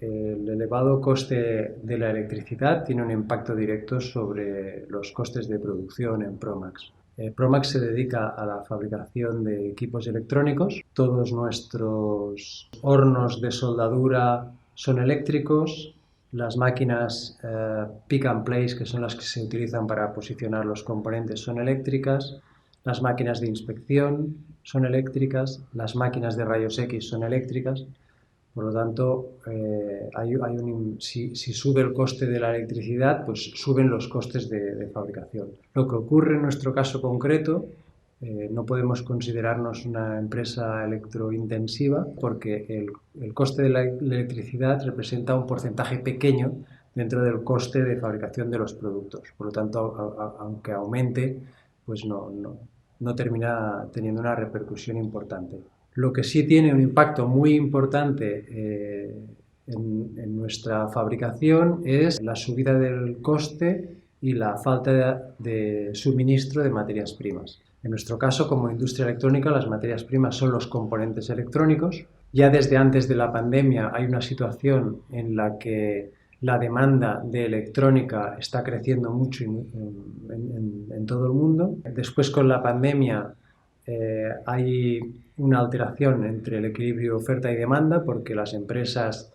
El elevado coste de la electricidad tiene un impacto directo sobre los costes de producción en Promax. Promax se dedica a la fabricación de equipos electrónicos. Todos nuestros hornos de soldadura son eléctricos. Las máquinas pick and place, que son las que se utilizan para posicionar los componentes, son eléctricas. Las máquinas de inspección son eléctricas. Las máquinas de rayos X son eléctricas. Por lo tanto, si sube el coste de la electricidad, pues suben los costes de fabricación. Lo que ocurre en nuestro caso concreto, no podemos considerarnos una empresa electrointensiva porque el coste de la electricidad representa un porcentaje pequeño dentro del coste de fabricación de los productos. Por lo tanto, aunque aumente, pues no termina teniendo una repercusión importante. Lo que sí tiene un impacto muy importante en nuestra fabricación es la subida del coste y la falta de suministro de materias primas. En nuestro caso, como industria electrónica, las materias primas son los componentes electrónicos. Ya desde antes de la pandemia hay una situación en la que la demanda de electrónica está creciendo mucho en todo el mundo. Después, con la pandemia, hay una alteración entre el equilibrio oferta y demanda porque las empresas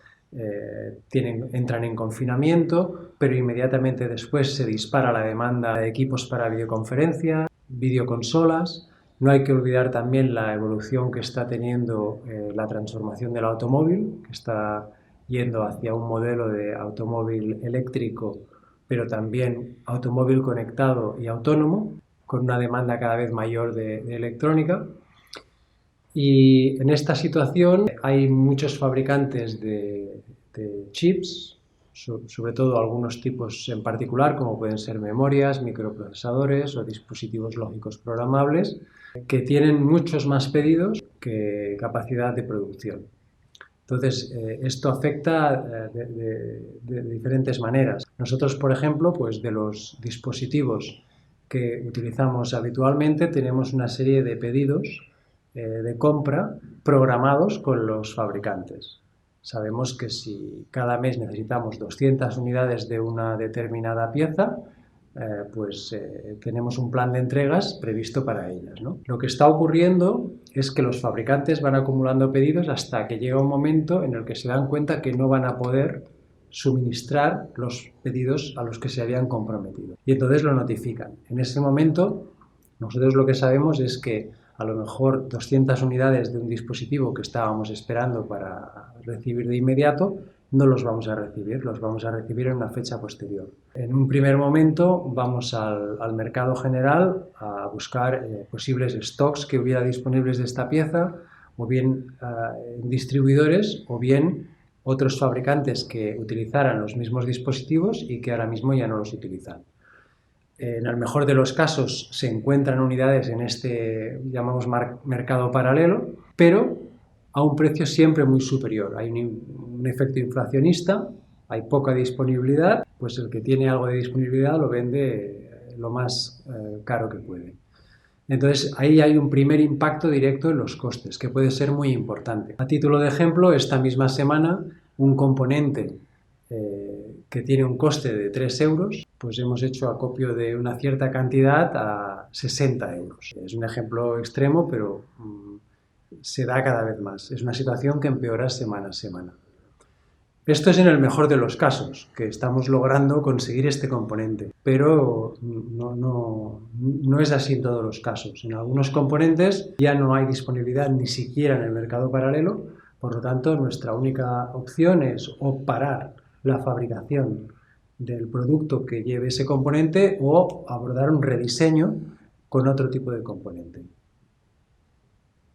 entran en confinamiento, pero inmediatamente después se dispara la demanda de equipos para videoconferencia, videoconsolas. No hay que olvidar también la evolución que está teniendo la transformación del automóvil, que está yendo hacia un modelo de automóvil eléctrico, pero también automóvil conectado y autónomo, con una demanda cada vez mayor de electrónica. Y en esta situación hay muchos fabricantes de chips, sobre todo algunos tipos en particular, como pueden ser memorias, microprocesadores o dispositivos lógicos programables, que tienen muchos más pedidos que capacidad de producción. Entonces, esto afecta de diferentes maneras. Nosotros, por ejemplo, pues de los dispositivos que utilizamos habitualmente, tenemos una serie de pedidos de compra programados con los fabricantes. Sabemos que si cada mes necesitamos 200 unidades de una determinada pieza, tenemos un plan de entregas previsto para ellas, ¿no? Lo que está ocurriendo es que los fabricantes van acumulando pedidos hasta que llega un momento en el que se dan cuenta que no van a poder suministrar los pedidos a los que se habían comprometido. Y entonces lo notifican. En ese momento, nosotros lo que sabemos es que a lo mejor 200 unidades de un dispositivo que estábamos esperando para recibir de inmediato, no los vamos a recibir, los vamos a recibir en una fecha posterior. En un primer momento vamos al mercado general a buscar posibles stocks que hubiera disponibles de esta pieza, o bien en distribuidores, o bien otros fabricantes que utilizaran los mismos dispositivos y que ahora mismo ya no los utilizan. En el mejor de los casos se encuentran unidades en este, llamamos mercado paralelo, pero a un precio siempre muy superior. Hay un efecto inflacionista, hay poca disponibilidad, pues el que tiene algo de disponibilidad lo vende lo más caro que puede. Entonces ahí hay un primer impacto directo en los costes, que puede ser muy importante. A título de ejemplo, esta misma semana un componente que tiene un coste de 3 euros, pues hemos hecho acopio de una cierta cantidad a 60 euros. Es un ejemplo extremo, pero se da cada vez más. Es una situación que empeora semana a semana. Esto es en el mejor de los casos, que estamos logrando conseguir este componente, pero no es así en todos los casos. En algunos componentes ya no hay disponibilidad ni siquiera en el mercado paralelo, por lo tanto nuestra única opción es o parar la fabricación del producto que lleve ese componente o abordar un rediseño con otro tipo de componente.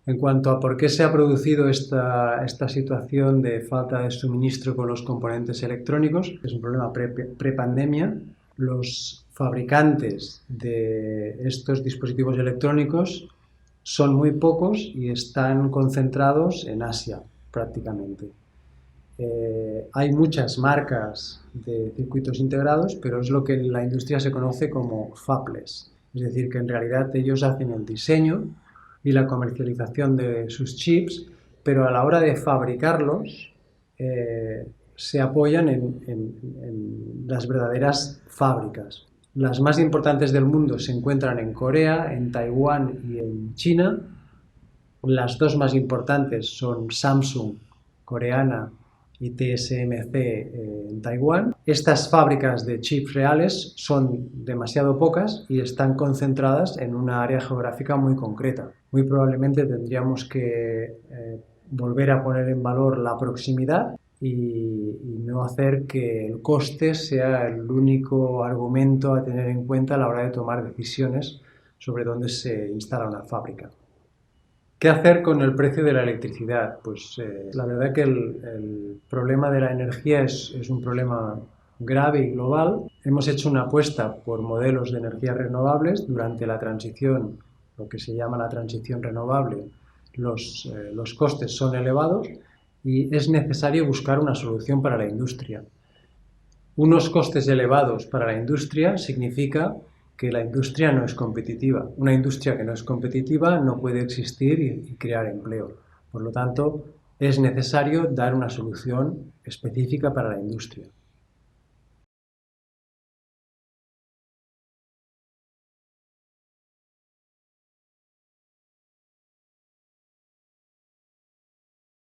En cuanto a por qué se ha producido esta situación de falta de suministro con los componentes electrónicos, es un problema prepandemia. Los fabricantes de estos dispositivos electrónicos son muy pocos y están concentrados en Asia prácticamente. Hay muchas marcas de circuitos integrados, pero es lo que en la industria se conoce como fabless, es decir, que en realidad ellos hacen el diseño y la comercialización de sus chips, pero a la hora de fabricarlos se apoyan en las verdaderas fábricas. Las más importantes del mundo se encuentran en Corea, en Taiwán y en China. Las dos más importantes son Samsung, coreana, y TSMC en Taiwán. Estas fábricas de chips reales son demasiado pocas y están concentradas en una área geográfica muy concreta. Muy probablemente tendríamos que volver a poner en valor la proximidad y no hacer que el coste sea el único argumento a tener en cuenta a la hora de tomar decisiones sobre dónde se instala una fábrica. ¿Qué hacer con el precio de la electricidad? Pues la verdad que el problema de la energía es un problema grave y global. Hemos hecho una apuesta por modelos de energías renovables durante la transición, lo que se llama la transición renovable. Los costes son elevados y es necesario buscar una solución para la industria. Unos costes elevados para la industria significa que la industria no es competitiva. Una industria que no es competitiva no puede existir y crear empleo. Por lo tanto, es necesario dar una solución específica para la industria.